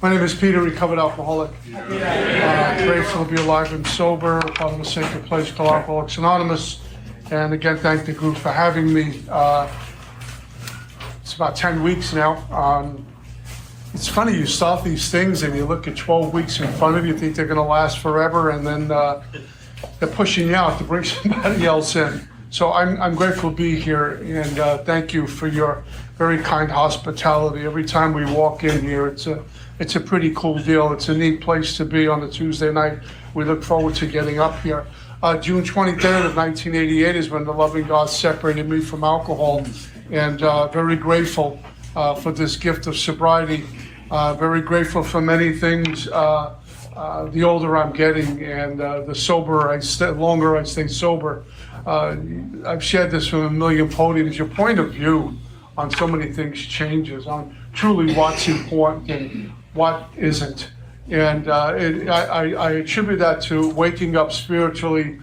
My name is Peter, recovered alcoholic. Grateful to be alive and sober, part of a sacred place called Alcoholics Anonymous. And again, thank the group for having me. It's about 10 weeks now. It's funny, you start these things and you look at 12 weeks in front of you, think they're going to last forever, and then they're pushing you out to bring somebody else in. So I'm grateful to be here, and thank you for your very kind hospitality. Every time we walk in here, it's a pretty cool deal. It's a neat place to be on a Tuesday night. We look forward to getting up here. June 23rd of 1988 is when the loving God separated me from alcohol, and very grateful for this gift of sobriety. Very grateful for many things. The older I'm getting, and the longer I stay sober. I've shared this from a million podiums. Your point of view on so many things changes on truly what's important and what isn't. And I attribute that to waking up spiritually,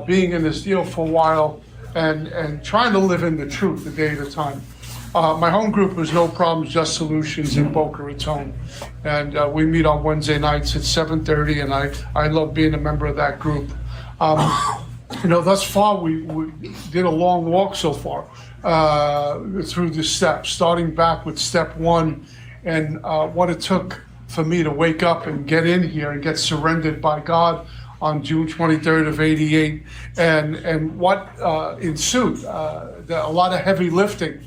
being in this deal for a while, and trying to live in the truth a day at a time. My home group was No Problems, Just Solutions in Boca Raton. And we meet on Wednesday nights at 7:30, and I love being a member of that group. Thus far, we did a long walk so far through the steps, starting back with step one and what it took for me to wake up and get in here and get surrendered by God on June 23rd of 88, and what ensued, a lot of heavy lifting,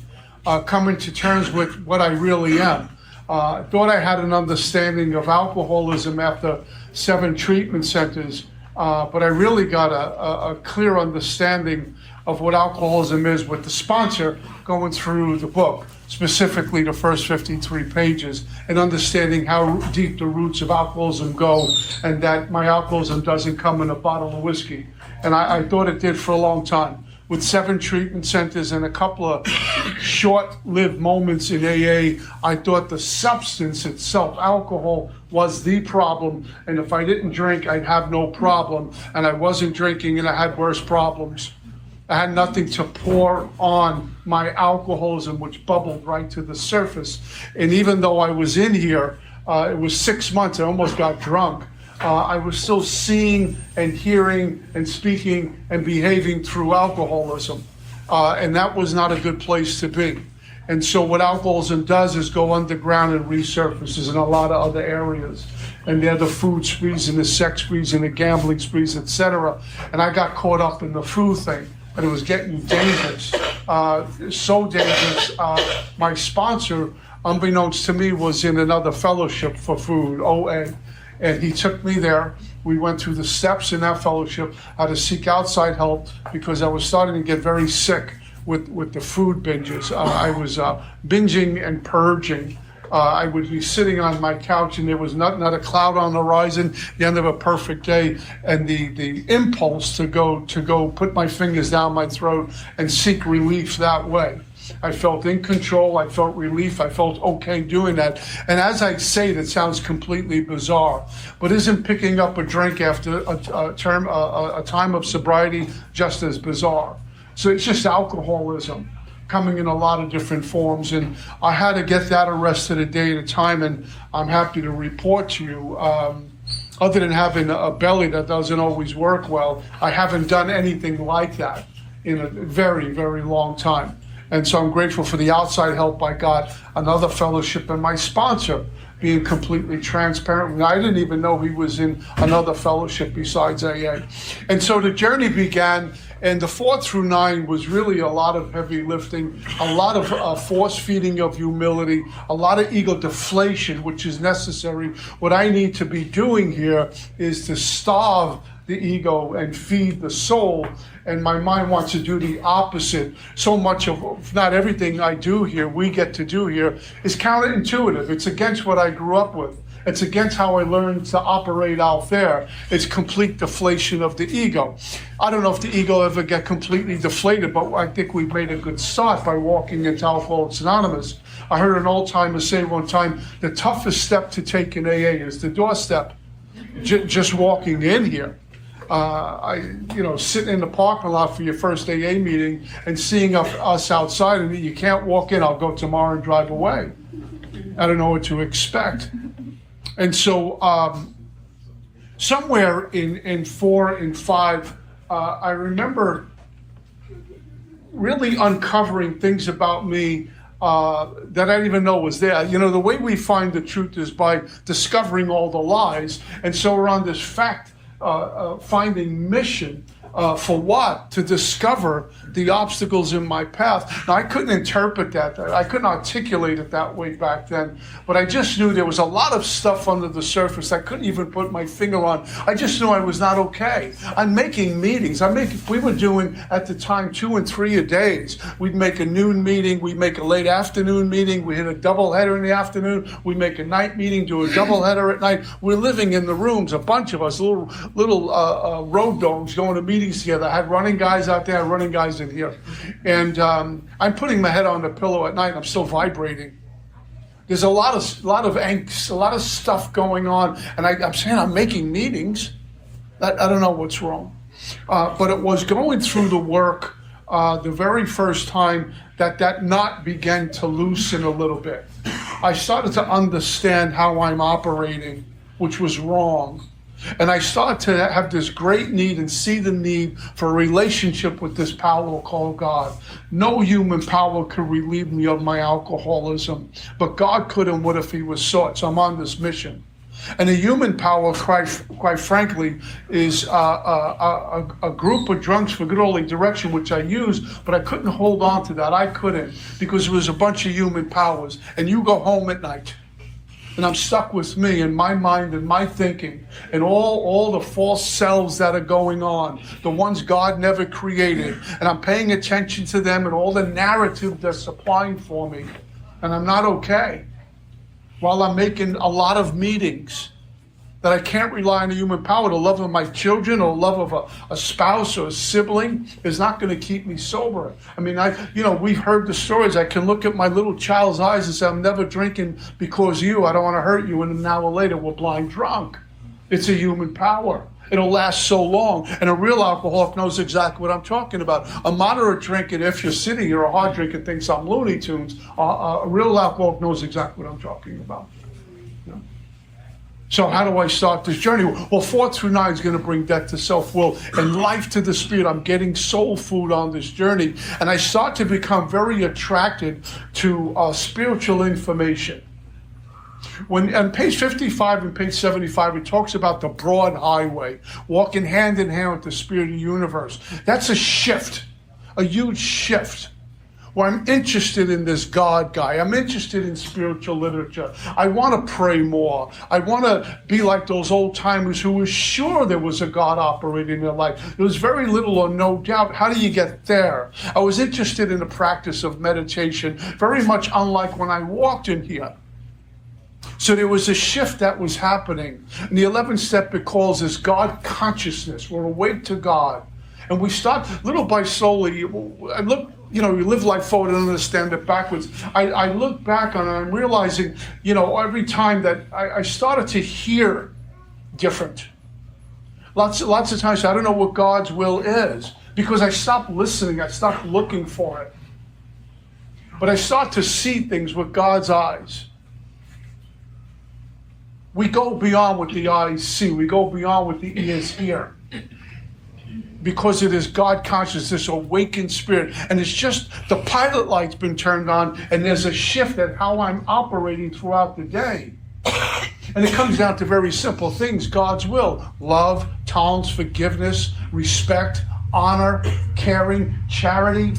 coming to terms with what I really am. I thought I had an understanding of alcoholism after 7 treatment centers, but I really got a clear understanding of what alcoholism is with the sponsor going through the book, specifically the first 53 pages, and understanding how deep the roots of alcoholism go, and that my alcoholism doesn't come in a bottle of whiskey. And I thought it did for a long time. With 7 treatment centers and a couple of short-lived moments in AA, I thought the substance itself, alcohol, was the problem. And if I didn't drink, I'd have no problem. And I wasn't drinking, and I had worse problems. I had nothing to pour on my alcoholism, which bubbled right to the surface. And even though I was in here, it was 6 months, I almost got drunk. I was still seeing and hearing and speaking and behaving through alcoholism. And that was not a good place to be. And so what alcoholism does is go underground and resurfaces in a lot of other areas. And they're the food sprees and the sex sprees and the gambling sprees, etc. And I got caught up in the food thing. And it was getting dangerous, so dangerous. My sponsor, unbeknownst to me, was in another fellowship for food, OA. And he took me there. We went through the steps in that fellowship, how to seek outside help, because I was starting to get very sick with the food binges. I was binging and purging. I would be sitting on my couch and there was not a cloud on the horizon, the end of a perfect day, and the impulse to go put my fingers down my throat and seek relief that way. I felt in control, I felt relief, I felt okay doing that. And as I say, that sounds completely bizarre, but isn't picking up a drink after a time of sobriety just as bizarre? So it's just alcoholism coming in a lot of different forms, and I had to get that arrested a day at a time, and I'm happy to report to you, other than having a belly that doesn't always work well, I haven't done anything like that in a very, very long time. And so I'm grateful for the outside help I got, another fellowship, and my sponsor being completely transparent. I didn't even know he was in another fellowship besides AA. And so the journey began, and the 4 through 9 was really a lot of heavy lifting, a lot of force feeding of humility, a lot of ego deflation, which is necessary. What I need to be doing here is to starve the ego and feed the soul, and my mind wants to do the opposite. So much of, if not everything I do here, we get to do here, is counterintuitive. It's against what I grew up with. It's against how I learned to operate out there. It's complete deflation of the ego. I don't know if the ego ever get completely deflated, but I think we've made a good start by walking into Alcoholics Anonymous. I heard an old-timer say one time, the toughest step to take in AA is the doorstep, just walking in here. Sitting in the parking lot for your first AA meeting and seeing us outside, and you can't walk in, I'll go tomorrow and drive away. I don't know what to expect. And so somewhere in 4 and 5, I remember really uncovering things about me that I didn't even know was there. You know, the way we find the truth is by discovering all the lies. And so we're on this fact-finding mission. For what? To discover the obstacles in my path. Now, I couldn't interpret that. I couldn't articulate it that way back then. But I just knew there was a lot of stuff under the surface I couldn't even put my finger on. I just knew I was not okay. I'm making meetings. We were doing, at the time, 2 and 3 a days. We'd make a noon meeting. We'd make a late afternoon meeting. We hit a double header in the afternoon. We'd make a night meeting, do a double header at night. We're living in the rooms, a bunch of us, little road dogs going to meetings together. I had running guys out there, running guys in here. And I'm putting my head on the pillow at night and I'm still vibrating. There's a lot of angst, a lot of stuff going on. And I'm saying I'm making meetings. I don't know what's wrong. But it was going through the work the very first time that knot began to loosen a little bit. I started to understand how I'm operating, which was wrong. And I started to have this great need and see the need for a relationship with this power called God. No human power could relieve me of my alcoholism, but God could and would if he was sought. So I'm on this mission. And the human power, quite frankly, is a group of drunks for good holy direction, which I use, but I couldn't hold on to that. I couldn't, because it was a bunch of human powers. And you go home at night. And I'm stuck with me and my mind and my thinking and all the false selves that are going on, the ones God never created. And I'm paying attention to them and all the narrative they're supplying for me. And I'm not okay. While I'm making a lot of meetings that I can't rely on the human power. The love of my children or love of a spouse or a sibling is not going to keep me sober. I mean, we've heard the stories. I can look at my little child's eyes and say, I'm never drinking because you, I don't want to hurt you. And an hour later, we're blind drunk. It's a human power. It'll last so long. And a real alcoholic knows exactly what I'm talking about. A moderate drinker, if you're sitting here, a hard drinker thinks I'm Looney Tunes. A real alcoholic knows exactly what I'm talking about. So how do I start this journey? Well, 4 through 9 is going to bring death to self-will and life to the spirit. I'm getting soul food on this journey. And I start to become very attracted to spiritual information. When on page 55 and page 75, it talks about the broad highway, walking hand in hand with the spirit of the universe. That's a shift, a huge shift. Where I'm interested in this God guy. I'm interested in spiritual literature. I want to pray more. I want to be like those old timers who were sure there was a God operating in their life. There was very little or no doubt. How do you get there? I was interested in the practice of meditation, very much unlike when I walked in here. So there was a shift that was happening. And the 11th step it calls is God consciousness. We're awake to God. And we start little by slowly. I look. You live life forward and understand it backwards. I look back on it and I'm realizing, every time that I started to hear different. Lots of times I don't know what God's will is because I stopped listening. I stopped looking for it. But I start to see things with God's eyes. We go beyond what the eyes see. We go beyond what the ears hear. Because it is God conscious, this awakened spirit. And it's just the pilot light's been turned on and there's a shift at how I'm operating throughout the day. And it comes down to very simple things. God's will, love, tolerance, forgiveness, respect, honor, caring, charity.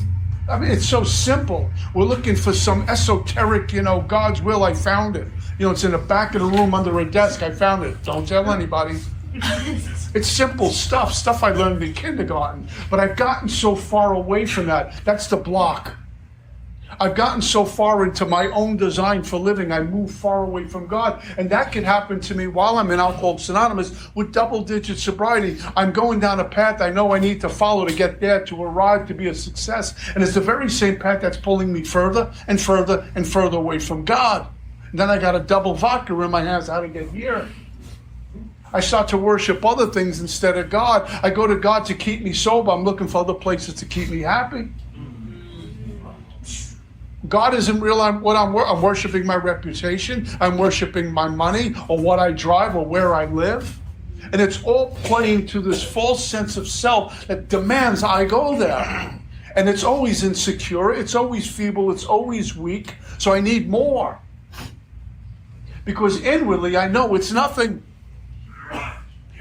I mean, it's so simple. We're looking for some esoteric, God's will. I found it. It's in the back of the room under a desk. I found it. Don't tell anybody. It's simple stuff I learned in kindergarten. But I've gotten so far away from that. That's the block. I've gotten so far into my own design for living, I move far away from God. And that can happen to me while I'm in Alcoholics Anonymous with double-digit sobriety. I'm going down a path I know I need to follow to get there, to arrive, to be a success. And it's the very same path that's pulling me further and further and further away from God. And then I got a double vodka in my hands how to get here. I start to worship other things instead of God. I go to God to keep me sober. I'm looking for other places to keep me happy. God isn't real. I'm worshiping my reputation. I'm worshiping my money or what I drive or where I live. And it's all playing to this false sense of self that demands I go there. And it's always insecure. It's always feeble. It's always weak. So I need more. Because inwardly I know it's nothing.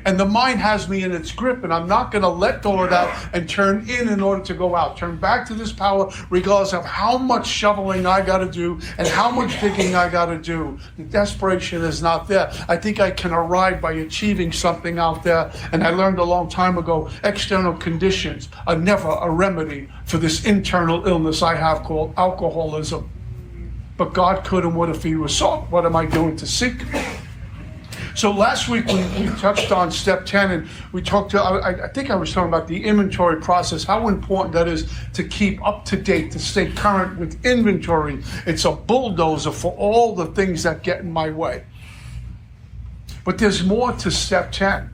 And the mind has me in its grip, and I'm not going to let go of that and turn in order to go out. Turn back to this power regardless of how much shoveling I got to do and how much digging I got to do. The desperation is not there. I think I can arrive by achieving something out there. And I learned a long time ago, external conditions are never a remedy for this internal illness I have called alcoholism. But God could and would if he was sought. What am I doing to seek? So last week we touched on step 10, and we talked to, I think I was talking about the inventory process, how important that is to keep up to date, to stay current with inventory. It's a bulldozer for all the things that get in my way. But there's more to step 10.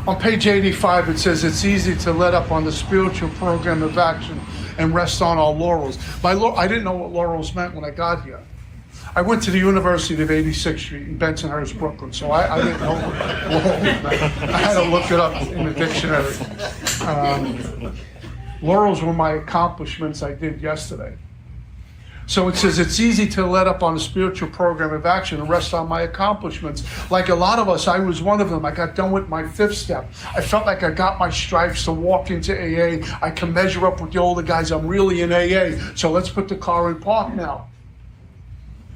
On page 85, it says it's easy to let up on the spiritual program of action and rest on our laurels. I didn't know what laurels meant when I got here. I went to the University of 86th Street in Bensonhurst, Brooklyn, so I didn't know what laurels meant. I had to look it up in the dictionary. Laurels were my accomplishments I did yesterday. So it says it's easy to let up on a spiritual program of action and rest on my accomplishments. Like a lot of us, I was one of them. I got done with my 5th step. I felt like I got my stripes to walk into AA. I can measure up with the older guys. I'm really in AA. So let's put the car in park now.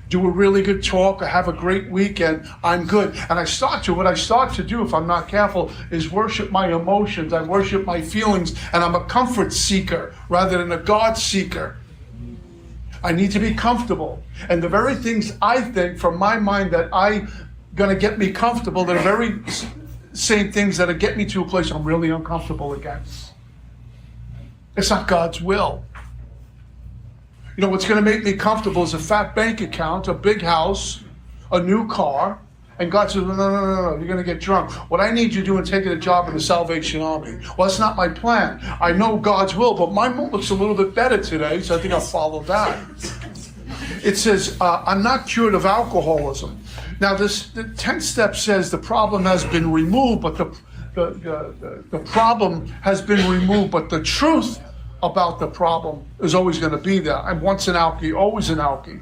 Do a really good talk or have a great weekend. I'm good. And what I start to do if I'm not careful is worship my emotions. I worship my feelings. And I'm a comfort seeker rather than a God seeker. I need to be comfortable. And the very things I think from my mind that I'm going to get me comfortable, they're very same things that get me to a place I'm really uncomfortable again. It's not God's will. You know, what's going to make me comfortable is a fat bank account, a big house, a new car. And God says, no, you're going to get drunk. What I need you doing is taking a job in the Salvation Army. Well, that's not my plan. I know God's will, but my mood looks a little bit better today, so I think I'll follow that. It says, I'm not cured of alcoholism. Now, the 10th step says the problem has been removed, but the problem has been removed, but the truth about the problem is always going to be there. I'm once an alkie, always an alkie.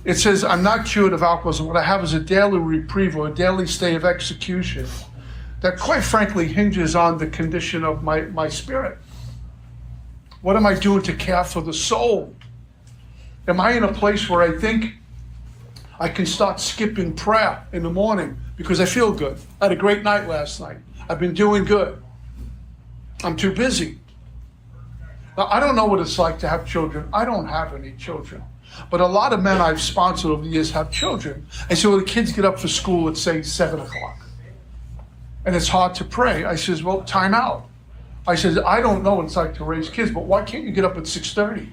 It says, I'm not cured of alcoholism. What I have is a daily reprieve or a daily stay of execution that quite frankly hinges on the condition of my spirit. What am I doing to care for the soul? Am I in a place where I think I can start skipping prayer in the morning because I feel good? I had a great night last night. I've been doing good. I'm too busy. Now, I don't know what it's like to have children. I don't have any children. But a lot of men I've sponsored over the years have children. And so when the kids get up for school at, say, 7 o'clock, and it's hard to pray, I says, well, time out. I said, I don't know what it's like to raise kids, but why can't you get up at 6:30?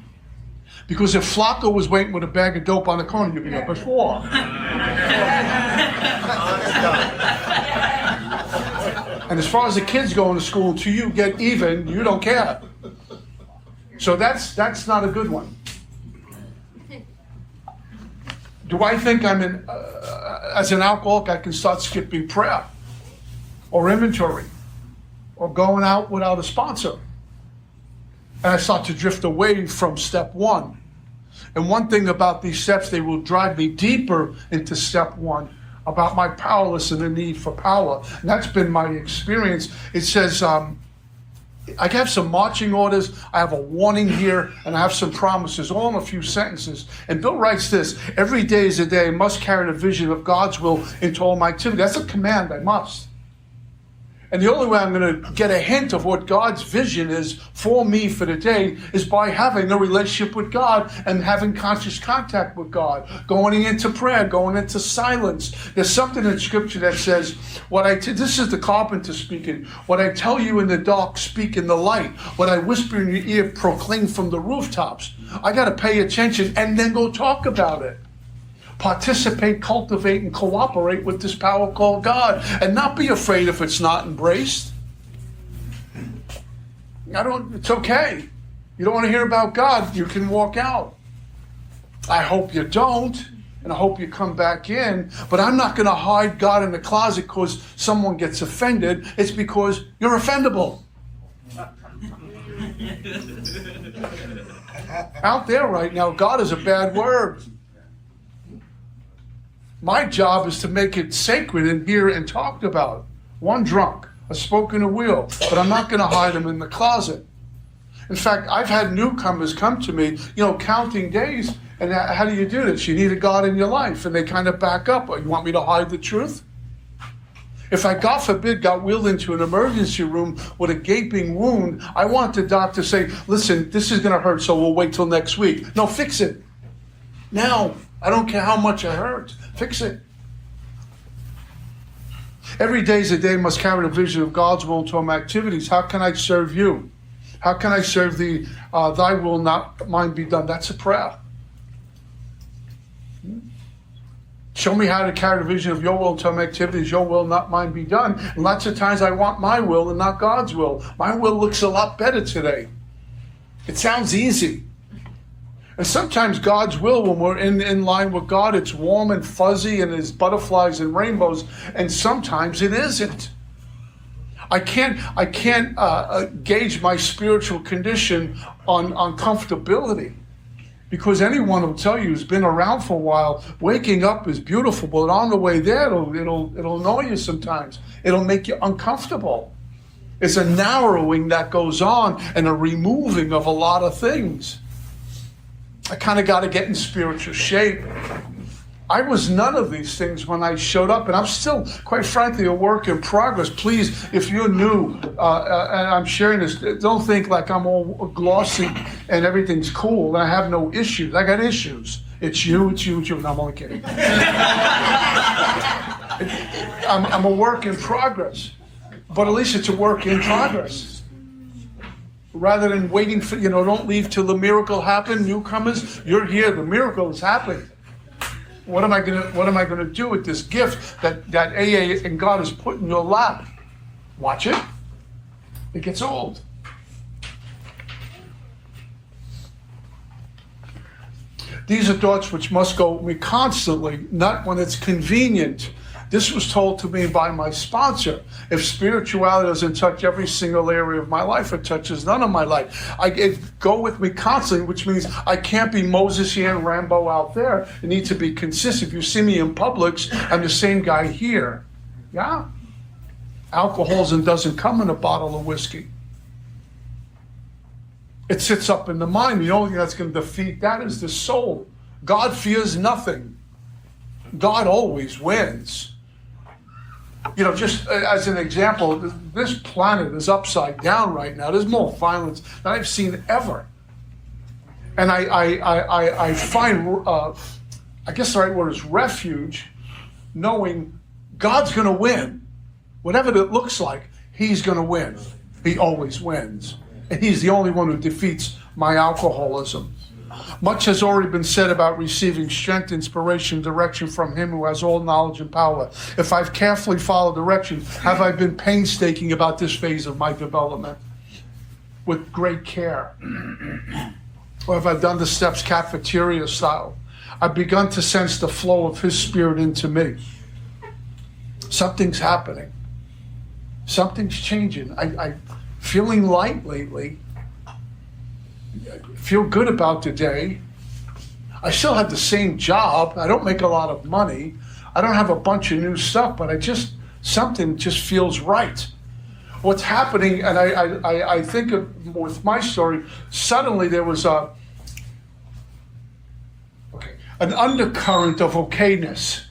Because if Flacco was waiting with a bag of dope on the corner, you'd be up at 4. And as far as the kids going to school, until you get even, you don't care. So that's not a good one. Do I think I'm as an alcoholic, I can start skipping prayer or inventory or going out without a sponsor? And I start to drift away from step 1. And one thing about these steps, they will drive me deeper into step 1 about my powerlessness and the need for power. And that's been my experience. It says, I have some marching orders, I have a warning here, and I have some promises, all in a few sentences. And Bill writes this, every day is a day I must carry the vision of God's will into all my activity. That's a command, I must. And the only way I'm going to get a hint of what God's vision is for me for the day is by having a relationship with God and having conscious contact with God, going into prayer, going into silence. There's something in Scripture that says, this is the carpenter speaking, what I tell you in the dark, speak in the light. What I whisper in your ear, proclaim from the rooftops. I got to pay attention and then go talk about it. Participate, cultivate, and cooperate with this power called God. And not be afraid if it's not embraced. It's okay. You don't want to hear about God, you can walk out. I hope you don't, and I hope you come back in, but I'm not going to hide God in the closet because someone gets offended. It's because you're offendable. Out there right now, God is a bad word. My job is to make it sacred and hear and talked about. One drunk, a spoke in a wheel, but I'm not going to hide them in the closet. In fact, I've had newcomers come to me, counting days, and how do you do this? You need a God in your life, and they kind of back up. You want me to hide the truth? If I, God forbid, got wheeled into an emergency room with a gaping wound, I want the doctor to say, listen, this is going to hurt, so we'll wait till next week. No, fix it. Now, I don't care how much it hurts. Fix it. Every day is a day must carry the vision of God's will to my activities. How can I serve you? How can I serve thee? Thy will, not mine, be done. That's a prayer. Show me how to carry the vision of your will to my activities. Your will, not mine, be done. And lots of times I want my will and not God's will. My will looks a lot better today. It sounds easy. And sometimes God's will, when we're in line with God, it's warm and fuzzy and there's butterflies and rainbows. And sometimes it isn't. I can't gauge my spiritual condition on comfortability. Because anyone will tell you who's been around for a while, waking up is beautiful, but on the way there, it'll annoy you sometimes. It'll make you uncomfortable. It's a narrowing that goes on and a removing of a lot of things. I kind of got to get in spiritual shape. I was none of these things when I showed up, and I'm still, quite frankly, a work in progress. Please, if you're new, and I'm sharing this, don't think like I'm all glossy and everything's cool and I have no issues. I got issues. It's you. No, I'm only kidding. I'm a work in progress, but at least it's a work in progress. Rather than waiting for, don't leave till the miracle happens. Newcomers, you're here. The miracle is happening. What am I gonna do with this gift that AA and God has put in your lap? Watch it. It gets old. These are thoughts which must go with me constantly, not when it's convenient. This was told to me by my sponsor. If spirituality doesn't touch every single area of my life, it touches none of my life. It go with me constantly, which means I can't be Moses here and Rambo out there. It needs to be consistent. If you see me in Publix, I'm the same guy here. Yeah? Alcoholism doesn't come in a bottle of whiskey. It sits up in the mind. The only thing that's going to defeat that is the soul. God fears nothing. God always wins. Just as an example, this planet is upside down right now. There's more violence than I've seen ever. And I find, I guess the right word is refuge, knowing God's going to win. Whatever it looks like, He's going to win. He always wins. And He's the only one who defeats my alcoholism. Much has already been said about receiving strength, inspiration, direction from Him who has all knowledge and power. If I've carefully followed direction, have I been painstaking about this phase of my development with great care? Or have I done the steps cafeteria style? I've begun to sense the flow of His Spirit into me. Something's happening. Something's changing. I'm feeling light lately. Feel good about today. I still have the same job. I don't make a lot of money. I don't have a bunch of new stuff, but something just feels right. What's happening, and I think with my story, suddenly there was an undercurrent of okayness.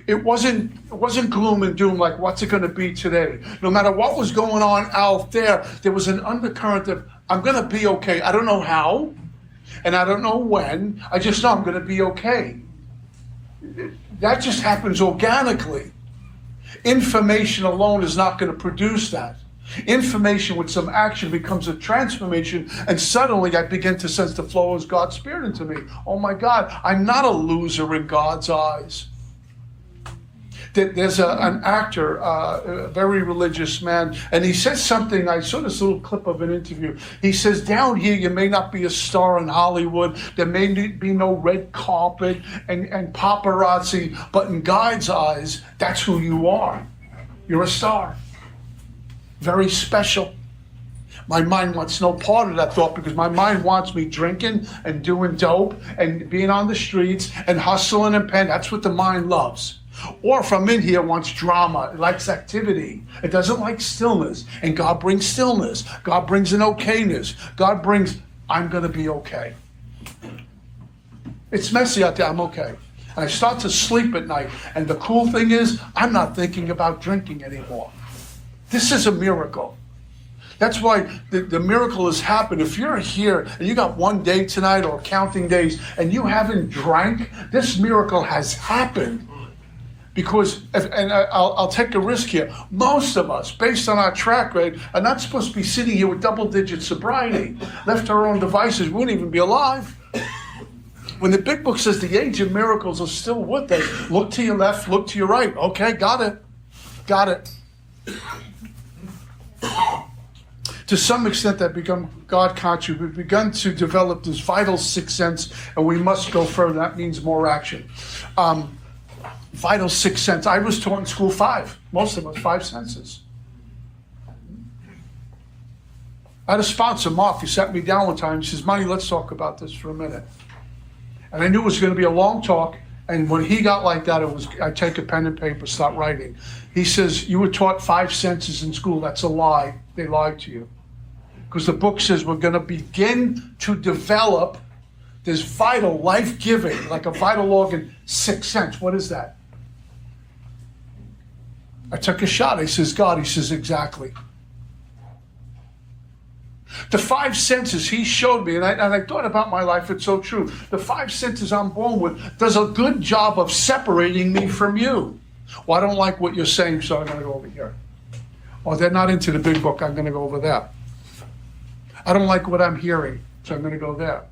It wasn't gloom and doom like what's it going to be today. No matter what was going on out there, there was an undercurrent of I'm going to be okay. I don't know how, and I don't know when. I just know I'm going to be okay. That just happens organically. Information alone is not going to produce that. Information with some action becomes a transformation, and suddenly I begin to sense the flow of God's Spirit into me. Oh my God, I'm not a loser in God's eyes. There's an actor, a very religious man, and he says something. I saw this little clip of an interview. He says, down here you may not be a star in Hollywood, there may be no red carpet and paparazzi, but in God's eyes, that's who you are. You're a star. Very special. My mind wants no part of that thought, because my mind wants me drinking and doing dope and being on the streets and hustling and pen. That's what the mind loves. Or if I'm in here, it wants drama. It likes activity. It doesn't like stillness. And God brings stillness. God brings an okayness. God brings, I'm going to be okay. It's messy out there. I'm okay. And I start to sleep at night. And the cool thing is, I'm not thinking about drinking anymore. This is a miracle. That's why the miracle has happened. If you're here and you got one day tonight or counting days and you haven't drank, this miracle has happened. Because, I'll take a risk here, most of us, based on our track record, are not supposed to be sitting here with double-digit sobriety. Left to our own devices, we wouldn't even be alive. When the big book says the age of miracles are still with us, look to your left, look to your right. Okay, got it. Got it. To some extent, I've become God conscious. We've begun to develop this vital sixth sense, and we must go further. That means more action. Vital sixth sense. I was taught in school 5. Most of us 5 senses. I had a sponsor, Mark, who sat me down one time. He says, Money, let's talk about this for a minute. And I knew it was going to be a long talk. And when he got like that, I'd take a pen and paper, start writing. He says, you were taught 5 senses in school. That's a lie. They lied to you. Because the book says we're going to begin to develop this vital, life-giving, like a vital organ, sixth sense. What is that? I took a shot. He says, God. He says, exactly. The 5 senses he showed me, and I thought about my life, it's so true. The 5 senses I'm born with does a good job of separating me from you. Well, I don't like what you're saying, so I'm going to go over here. Or they're not into the big book, I'm going to go over there. I don't like what I'm hearing, so I'm going to go there.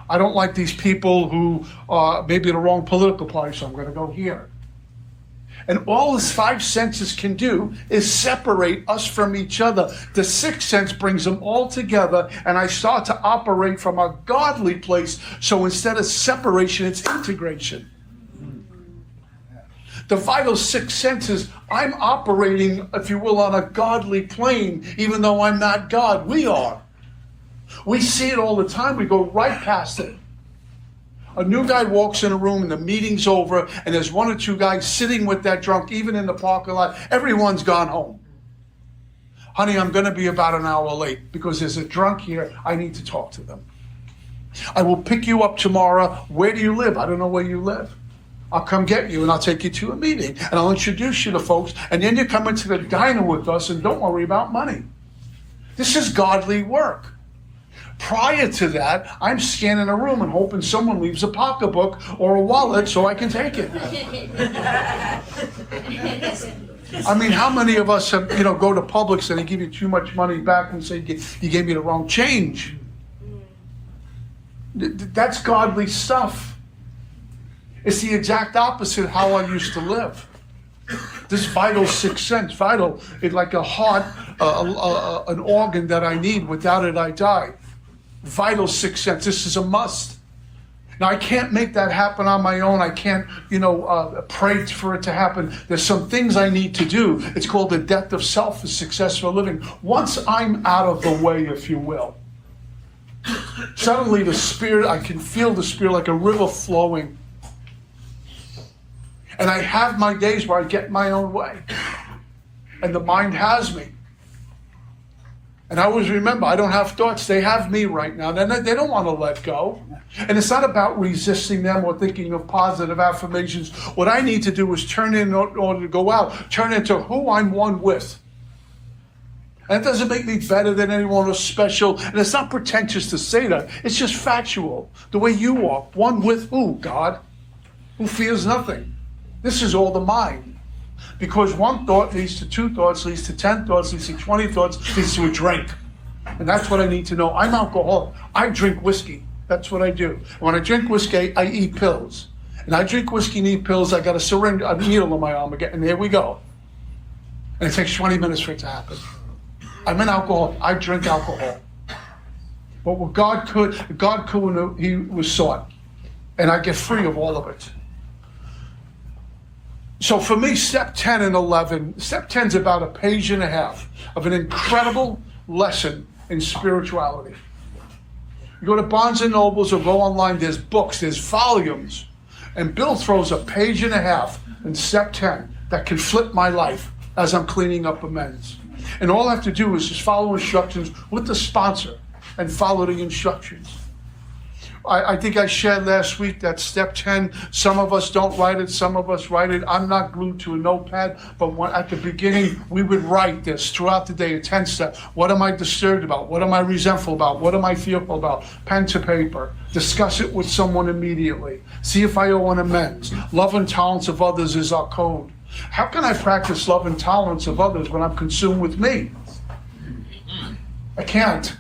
I don't like these people who are maybe the wrong political party, so I'm going to go here. And all this 5 senses can do is separate us from each other. The 6th sense brings them all together, and I start to operate from a godly place. So instead of separation, it's integration. The vital 6th sense is I'm operating, if you will, on a godly plane, even though I'm not God. We are. We see it all the time. We go right past it. A new guy walks in a room and the meeting's over and there's 1 or 2 guys sitting with that drunk, even in the parking lot. Everyone's gone home. Honey, I'm going to be about an hour late because there's a drunk here. I need to talk to them. I will pick you up tomorrow. Where do you live? I don't know where you live. I'll come get you and I'll take you to a meeting and I'll introduce you to folks, and then you come into the diner with us and don't worry about money. This is godly work. Prior to that, I'm scanning a room and hoping someone leaves a pocketbook or a wallet so I can take it. I mean, how many of us have, go to Publix and they give you too much money back and say, you gave me the wrong change? That's godly stuff. It's the exact opposite of how I used to live. This vital 6th sense, vital, it's like a heart, an organ that I need. Without it, I die. Vital 6th sense. This is a must. Now, I can't make that happen on my own. I can't, pray for it to happen. There's some things I need to do. It's called the death of self for successful living. Once I'm out of the way, if you will, suddenly the Spirit, I can feel the Spirit like a river flowing. And I have my days where I get my own way. And the mind has me. And I always remember, I don't have thoughts. They have me right now. They don't want to let go. And it's not about resisting them or thinking of positive affirmations. What I need to do is turn in order to go out, turn into who I'm one with. And it doesn't make me better than anyone or special. And it's not pretentious to say that. It's just factual. The way you are, one with who? God, who fears nothing. This is all the mind. Because one thought leads to 2 thoughts, leads to 10 thoughts, leads to 20 thoughts, leads to a drink. And that's what I need to know. I'm alcoholic. I drink whiskey. That's what I do. When I drink whiskey, I eat pills. And I drink whiskey and eat pills, I got a syringe, a needle in my arm again, and here we go. And it takes 20 minutes for it to happen. I'm an alcoholic. I drink alcohol. But what God could, he was sought. And I get free of all of it. So for me, step 10 and 11, step 10 is about a page and a half of an incredible lesson in spirituality. You go to Barnes and Nobles or go online, there's books, there's volumes. And Bill throws a page and a half in step 10 that can flip my life as I'm cleaning up amends. And all I have to do is just follow instructions with the sponsor and follow the instructions. I think I shared last week that step 10, some of us don't write it, some of us write it. I'm not glued to a notepad, but at the beginning, we would write this throughout the day, a 10 step. What am I disturbed about? What am I resentful about? What am I fearful about? Pen to paper. Discuss it with someone immediately. See if I owe an amends. Love and tolerance of others is our code. How can I practice love and tolerance of others when I'm consumed with me? I can't.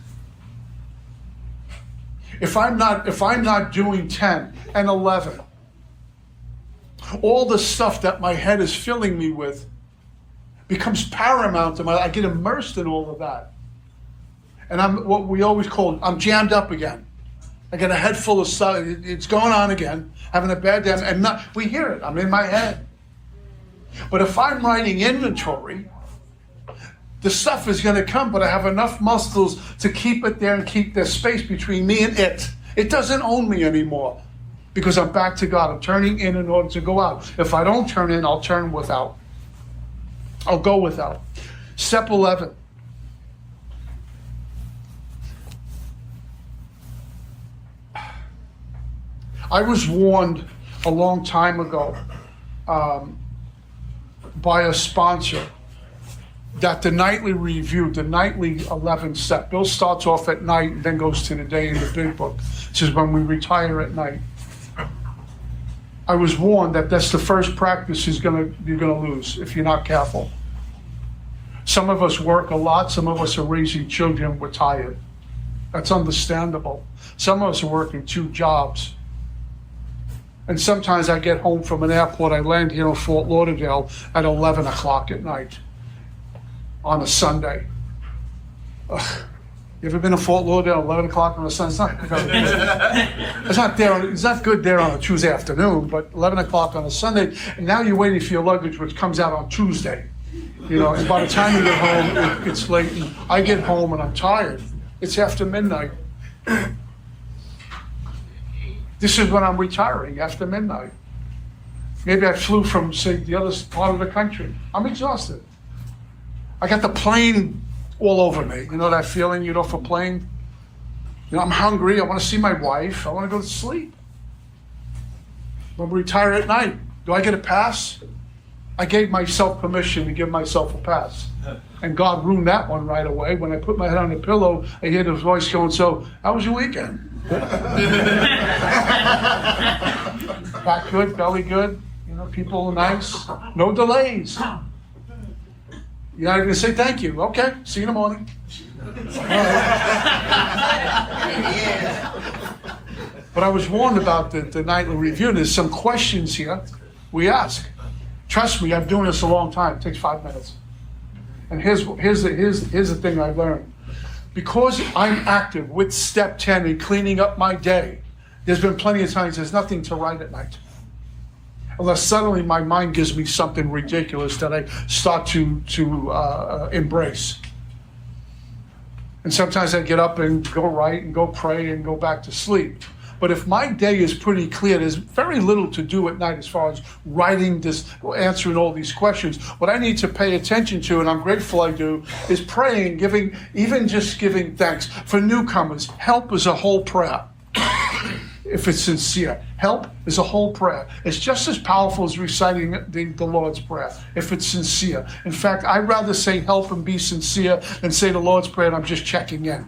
If I'm not doing 10 and 11, all the stuff that my head is filling me with becomes paramount to my life. I get immersed in all of that. And I'm what we always call, I'm jammed up again. I got a head full of stuff. It's going on again, having a bad day. And we hear it. I'm in my head. But if I'm writing inventory, the stuff is going to come, but I have enough muscles to keep it there and keep the space between me and it. It doesn't own me anymore because I'm back to God. I'm turning in order to go out. If I don't turn in, I'll turn without. I'll go without. Step 11. I was warned a long time ago by a sponsor that the nightly review, the nightly 11 step, Bill starts off at night and then goes to the day in the big book. This is when we retire at night. I was warned that that's the first practice you're gonna lose if you're not careful. Some of us work a lot, some of us are raising children, we're tired. That's understandable. Some of us are working 2 jobs. And sometimes I get home from an airport, I land here in Fort Lauderdale at 11 o'clock at night. On a Sunday. Ugh. You ever been to Fort Lauderdale at 11 o'clock on a Sunday? It's not good there on a Tuesday afternoon, but 11 o'clock on a Sunday, and now you're waiting for your luggage, which comes out on Tuesday. You know, and by the time you get home, it's late. And I get home and I'm tired. It's after midnight. This is when I'm retiring, after midnight. Maybe I flew from, say, the other part of the country. I'm exhausted. I got the plane all over me. You know that feeling you get off a plane? You know, I'm hungry. I want to see my wife. I want to go to sleep. I'm retired at night. Do I get a pass? I gave myself permission to give myself a pass. And God ruined that one right away. When I put my head on the pillow, I hear his voice going, "So, how was your weekend?" Back good, belly good. You know, people are nice. No delays. You're not going to say thank you. Okay, see you in the morning. But I was warned about the nightly review. There's some questions here we ask. Trust me, I'm doing this a long time. It takes 5 minutes. And here's the thing I learned. Because I'm active with step 10 in cleaning up my day, there's been plenty of times there's nothing to write at night. Unless suddenly my mind gives me something ridiculous that I start to embrace. And sometimes I get up and go write and go pray and go back to sleep. But if my day is pretty clear, there's very little to do at night as far as writing this, answering all these questions. What I need to pay attention to, and I'm grateful I do, is praying, even just giving thanks. For newcomers, help is a whole prayer. If it's sincere. Help is a whole prayer. It's just as powerful as reciting the Lord's Prayer, if it's sincere. In fact, I'd rather say help and be sincere than say the Lord's Prayer and I'm just checking in.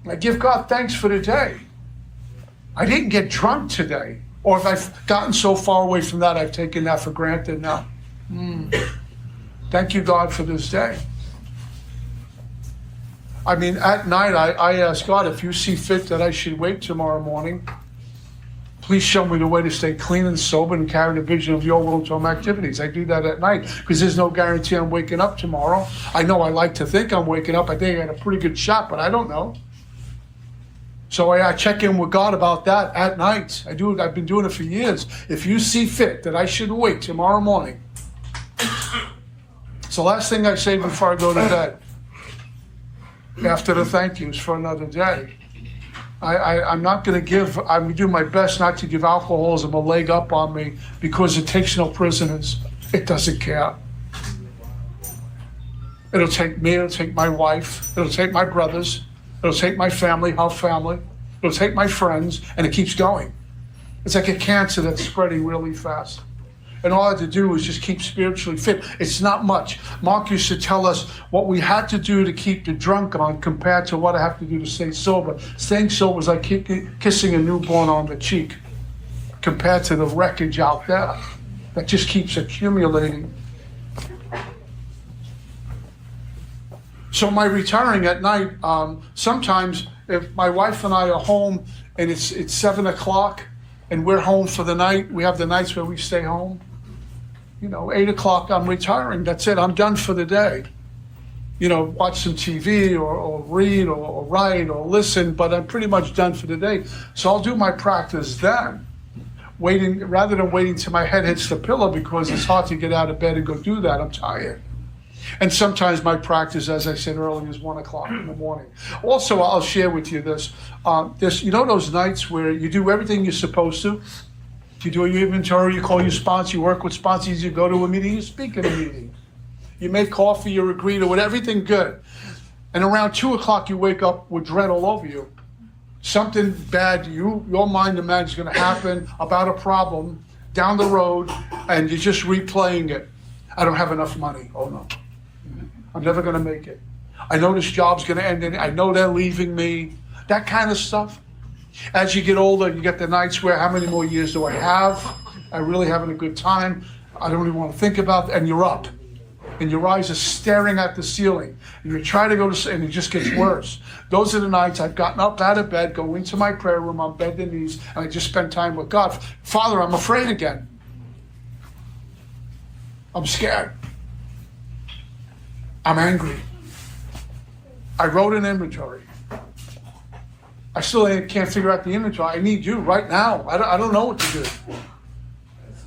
I give God thanks for the day. I didn't get drunk today. Or if I've gotten so far away from that, I've taken that for granted now. Thank you, God, for this day. I mean, at night, I ask God, if you see fit that I should wait tomorrow morning, please show me the way to stay clean and sober and carry the vision of your will to my activities. I do that at night because there's no guarantee I'm waking up tomorrow. I know I like to think I'm waking up. I think I got a pretty good shot, but I don't know. So I check in with God about that at night. I do. I've been doing it for years. If you see fit that I should wait tomorrow morning. It's the last thing I say before I go to bed. After the thank yous for another day. I'm not going to give, I'm going to do my best not to give alcoholism a leg up on me because it takes no prisoners. It doesn't care. It'll take me, it'll take my wife, it'll take my brothers, it'll take my family, our family, it'll take my friends, and it keeps going. It's like a cancer that's spreading really fast. And all I had to do was just keep spiritually fit. It's not much. Mark used to tell us what we had to do to keep the drunk on compared to what I have to do to stay sober. Staying sober is like kissing a newborn on the cheek compared to the wreckage out there that just keeps accumulating. So my retiring at night, sometimes if my wife and I are home and it's 7 o'clock and we're home for the night, we have the nights where we stay home. 8 o'clock, I'm retiring. That's it. I'm done for the day. Watch some TV or read or write or listen, but I'm pretty much done for the day. So I'll do my practice then, rather than waiting till my head hits the pillow because it's hard to get out of bed and go do that. I'm tired. And sometimes my practice, as I said earlier, is 1 o'clock in the morning. Also, I'll share with you this. Those nights where you do everything you're supposed to. You do your inventory, you call your sponsor, you work with sponsors, you go to a meeting, you speak at a meeting. You make coffee, you agree to it, everything good. And around 2 o'clock, you wake up with dread all over you. Something bad, your mind imagines is going to happen about a problem down the road, and you're just replaying it. I don't have enough money. Oh, no. I'm never going to make it. I know this job's going to end. I know they're leaving me. That kind of stuff. As you get older, you get the nights where, how many more years do I have? I'm really having a good time. I don't even want to think about it. And you're up. And your eyes are staring at the ceiling. And you try to go to sleep, and it just gets worse. Those are the nights I've gotten up out of bed, go into my prayer room on bended knees, and I just spend time with God. Father, I'm afraid again. I'm scared. I'm angry. I wrote an inventory. I still can't figure out the inventory. I need you right now. I don't know what to do.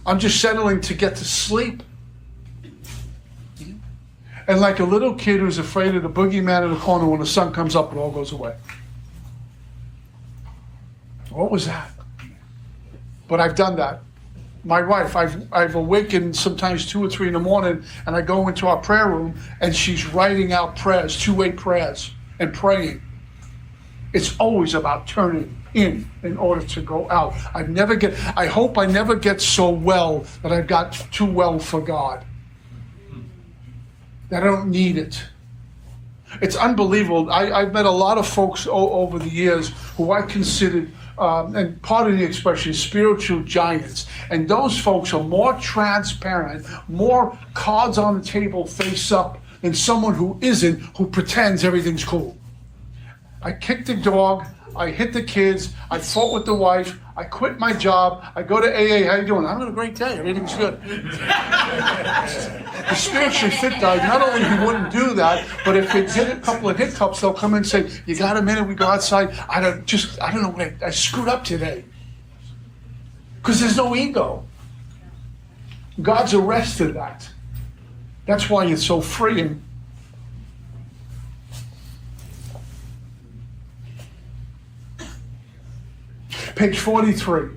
I'm just settling to get to sleep. And like a little kid who's afraid of the boogeyman in the corner, when the sun comes up, it all goes away. What was that? But I've done that. My wife, I've awakened sometimes 2 or 3 in the morning, and I go into our prayer room, and she's writing out prayers, 2-way prayers, and praying. It's always about turning in order to go out. I hope I never get so well that I got too well for God. That I don't need it. It's unbelievable. I've met a lot of folks over the years who I considered, and part of the expression, spiritual giants. And those folks are more transparent, more cards on the table face up than someone who isn't, who pretends everything's cool. I kicked the dog, I hit the kids, I fought with the wife, I quit my job, I go to AA, how you doing? I'm having a great day, everything's good. The spiritually fit guy, not only he wouldn't do that, but if it hit a couple of hiccups, they'll come in and say, you got a minute, we go outside, I don't know what I screwed up today. Because there's no ego. God's arrested that. That's why it's so freeing. Page 43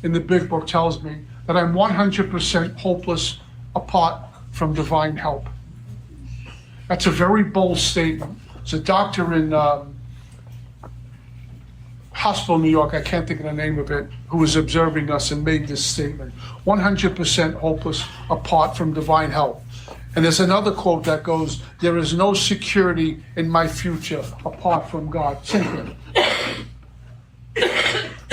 in the big book tells me that I'm 100% hopeless apart from divine help. That's a very bold statement. There's a doctor in hospital in New York, I can't think of the name of it, who was observing us and made this statement. 100% hopeless apart from divine help. And there's another quote that goes, there is no security in my future apart from God. Simply.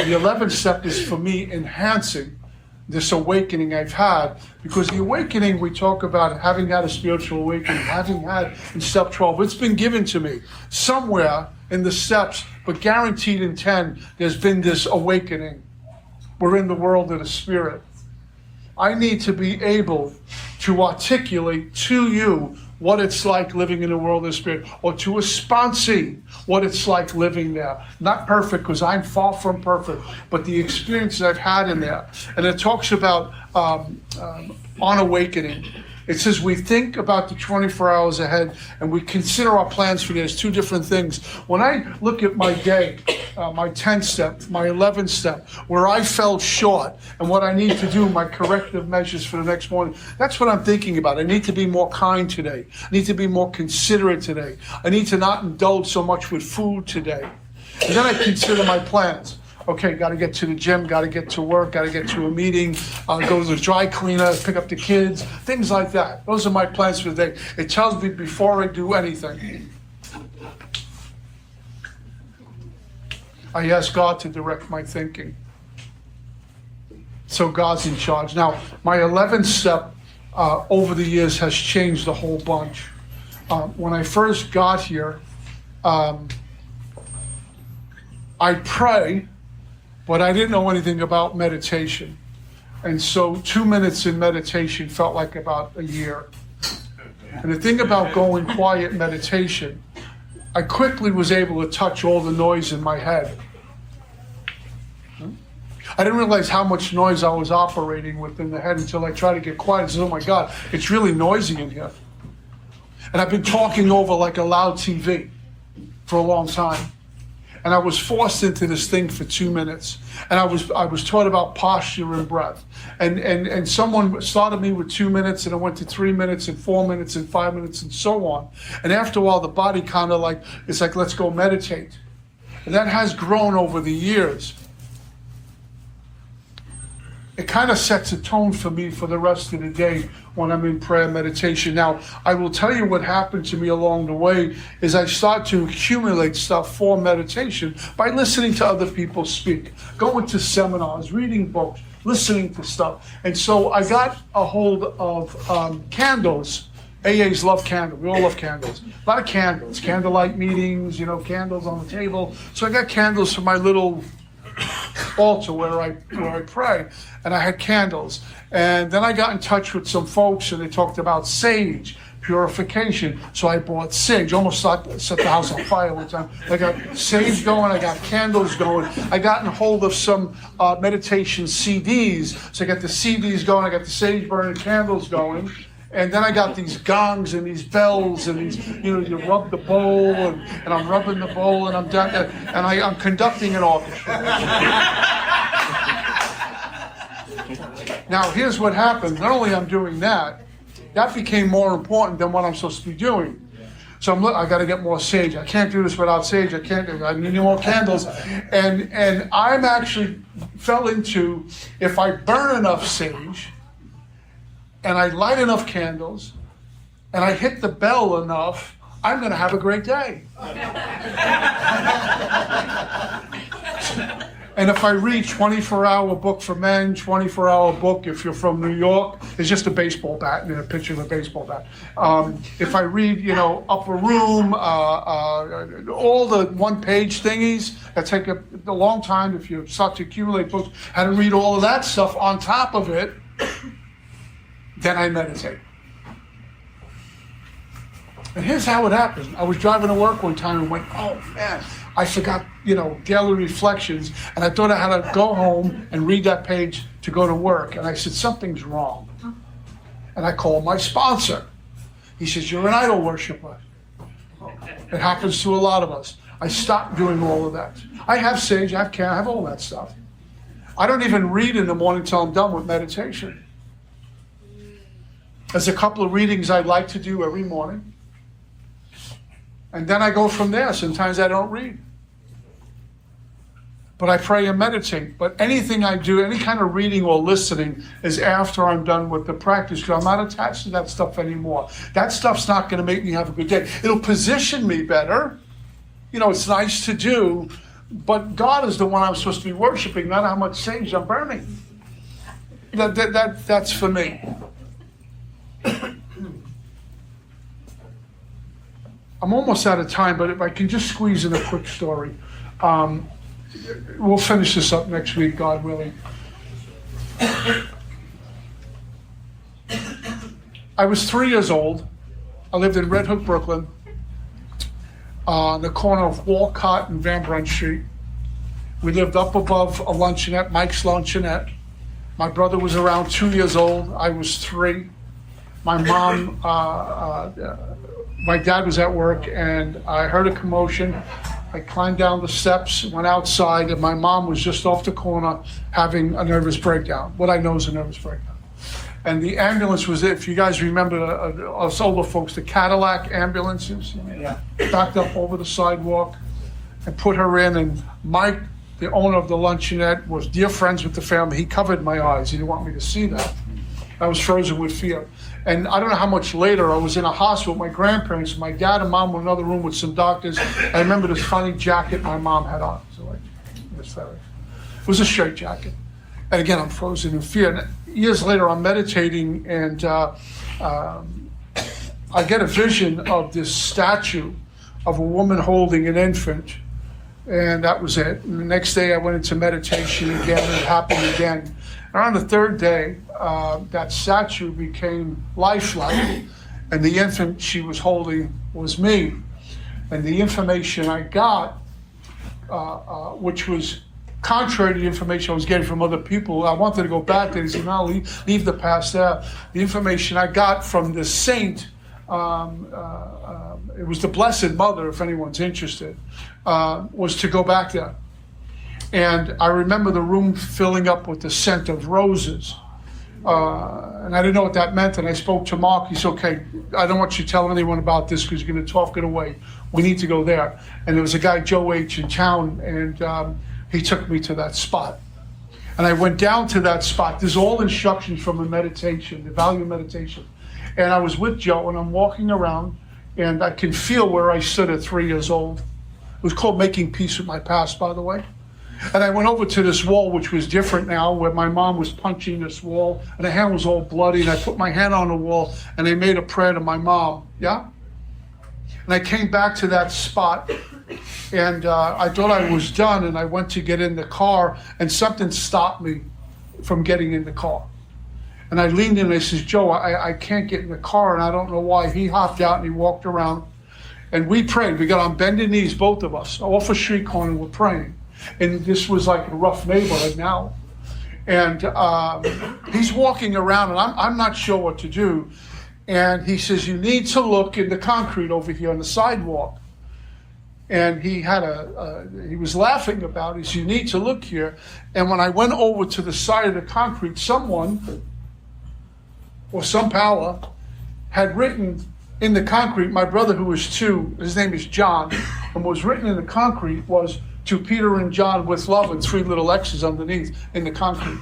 The 11th step is for me enhancing this awakening I've had, because the awakening we talk about, having had a spiritual awakening, having had in step 12, it's been given to me somewhere in the steps, but guaranteed in 10, there's been this awakening. We're in the world of the spirit. I need to be able to articulate to you what it's like living in the world of the spirit, or to a sponsee what it's like living there. Not perfect, because I'm far from perfect, but the experiences I've had in there. And it talks about on awakening. It says we think about the 24 hours ahead and we consider our plans for this. Two different things. When I look at my day, my 10th step, my 11th step, where I fell short and what I need to do, my corrective measures for the next morning, that's what I'm thinking about. I need to be more kind today. I need to be more considerate today. I need to not indulge so much with food today. And then I consider my plans. Okay, got to get to the gym, got to get to work, got to get to a meeting, go to the dry cleaner, pick up the kids, things like that. Those are my plans for the day. It tells me before I do anything. I ask God to direct my thinking. So God's in charge. Now, my 11th step over the years has changed a whole bunch. When I first got here, I pray, but I didn't know anything about meditation. And so 2 minutes in meditation felt like about a year. And the thing about going quiet meditation, I quickly was able to touch all the noise in my head. I didn't realize how much noise I was operating within the head until I tried to get quiet. I said, oh my God, it's really noisy in here. And I've been talking over like a loud TV for a long time. And I was forced into this thing for 2 minutes. And I was taught about posture and breath. And someone started me with 2 minutes, and I went to 3 minutes and 4 minutes and 5 minutes and so on. And after a while, the body kind of like, it's like, let's go meditate. And that has grown over the years. It kind of sets a tone for me for the rest of the day when I'm in prayer meditation. Now, I will tell you what happened to me along the way is I start to accumulate stuff for meditation by listening to other people speak, going to seminars, reading books, listening to stuff. And so I got a hold of candles. AAs love candles. We all love candles. A lot of candles, candlelight meetings, candles on the table. So I got candles for my little altar where I pray, and I had candles. And then I got in touch with some folks, and they talked about sage purification. So I bought sage. Almost set the house on fire one time. I got sage going. I got candles going. I got in hold of some meditation CDs. So I got the CDs going. I got the sage burning candles going. And then I got these gongs and these bells and these, you rub the bowl and I'm rubbing the bowl and I'm done, and I'm conducting an orchestra. Now, here's what happened. Not only I'm doing that became more important than what I'm supposed to be doing. So I got to get more sage. I can't do this without sage. I need more candles. And I'm actually fell into, if I burn enough sage, and I light enough candles, and I hit the bell enough, I'm going to have a great day. And if I read 24-hour book for men, 24-hour book if you're from New York, it's just a baseball bat and a picture of a baseball bat. If I read, Upper Room, all the one-page thingies that take a long time if you start to accumulate books, how to read all of that stuff on top of it, then I meditate. And here's how it happened. I was driving to work one time and went, oh man, I forgot, daily reflections, and I thought I had to go home and read that page to go to work. And I said, something's wrong. And I called my sponsor. He says, you're an idol worshiper. It happens to a lot of us. I stopped doing all of that. I have sage, I have all that stuff. I don't even read in the morning till I'm done with meditation. There's a couple of readings I'd like to do every morning. And then I go from there. Sometimes I don't read. But I pray and meditate. But anything I do, any kind of reading or listening is after I'm done with the practice, because I'm not attached to that stuff anymore. That stuff's not going to make me have a good day. It'll position me better. It's nice to do, But God is the one I'm supposed to be worshiping, not how much sage I'm burning. That's for me. I'm almost out of time, but if I can just squeeze in a quick story. We'll finish this up next week, God willing. I was 3 years old. I lived in Red Hook, Brooklyn, on the corner of Walcott and Van Brunt Street. We lived up above a luncheonette, Mike's Luncheonette. My brother was around 2 years old. I was 3. My mom, my dad was at work, and I heard a commotion. I climbed down the steps, went outside, and my mom was just off the corner having a nervous breakdown. What I know is a nervous breakdown. And the ambulance was, if you guys remember, us older folks, the Cadillac ambulances, backed up over the sidewalk and put her in. And Mike, the owner of the luncheonette, was dear friends with the family. He covered my eyes. He didn't want me to see that. I was frozen with fear. And I don't know how much later, I was in a hospital with my grandparents. My dad and mom were in another room with some doctors. I remember this funny jacket my mom had on. So it was a straight jacket. And again, I'm frozen in fear. And years later, I'm meditating, and I get a vision of this statue of a woman holding an infant. And that was it. And the next day, I went into meditation again, and it happened again. Around the third day, that statue became lifelike, and the infant she was holding was me. And the information I got, which was contrary to the information I was getting from other people, I wanted to go back there. He said, no, leave the past there. The information I got from the saint, it was the Blessed Mother, if anyone's interested, was to go back there. And I remember the room filling up with the scent of roses. And I didn't know what that meant. And I spoke to Mark. He said, okay, I don't want you to tell anyone about this because you're going to talk it away. We need to go there. And there was a guy, Joe H., in town, and he took me to that spot. And I went down to that spot. There's all instructions from a meditation, the value of meditation. And I was with Joe, and I'm walking around, and I can feel where I stood at 3 years old. It was called Making Peace with My Past, by the way. And I went over to this wall, which was different now, where my mom was punching this wall, and the hand was all bloody, and I put my hand on the wall, and I made a prayer to my mom, yeah? And I came back to that spot, and I thought I was done, and I went to get in the car, and something stopped me from getting in the car. And I leaned in, and I said, Joe, I can't get in the car, and I don't know why. He hopped out, and he walked around, and we prayed. We got on bended knees, both of us, off a street corner, we're praying. And this was like a rough neighborhood now. And he's walking around, and I'm not sure what to do. And he says, you need to look in the concrete over here on the sidewalk. And he had he was laughing about it. He said, you need to look here. And when I went over to the side of the concrete, someone, or some power, had written in the concrete, my brother who was 2, his name is John, and what was written in the concrete was, to Peter and John with love, and 3 little X's underneath in the concrete.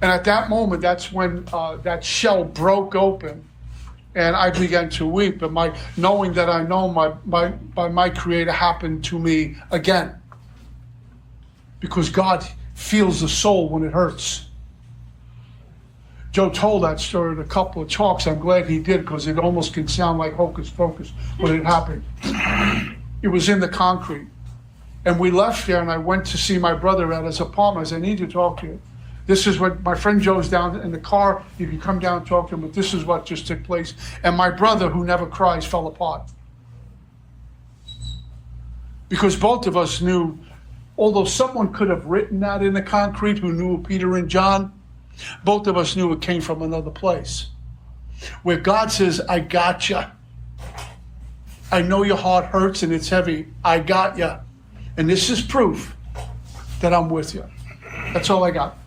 And at that moment, that's when that shell broke open, and I began to weep. And knowing that I know by my Creator happened to me again, because God feels the soul when it hurts. Joe told that story in a couple of talks. I'm glad he did, because it almost can sound like hocus pocus when it happened. It was in the concrete. And we left there, and I went to see my brother at his apartment. I said, I need to talk to you. This is what, my friend Joe's down in the car. You can come down and talk to him, but this is what just took place. And my brother, who never cries, fell apart. Because both of us knew, although someone could have written that in the concrete who knew Peter and John, both of us knew it came from another place. Where God says, I got you. I know your heart hurts and it's heavy. I got you. And this is proof that I'm with you. That's all I got.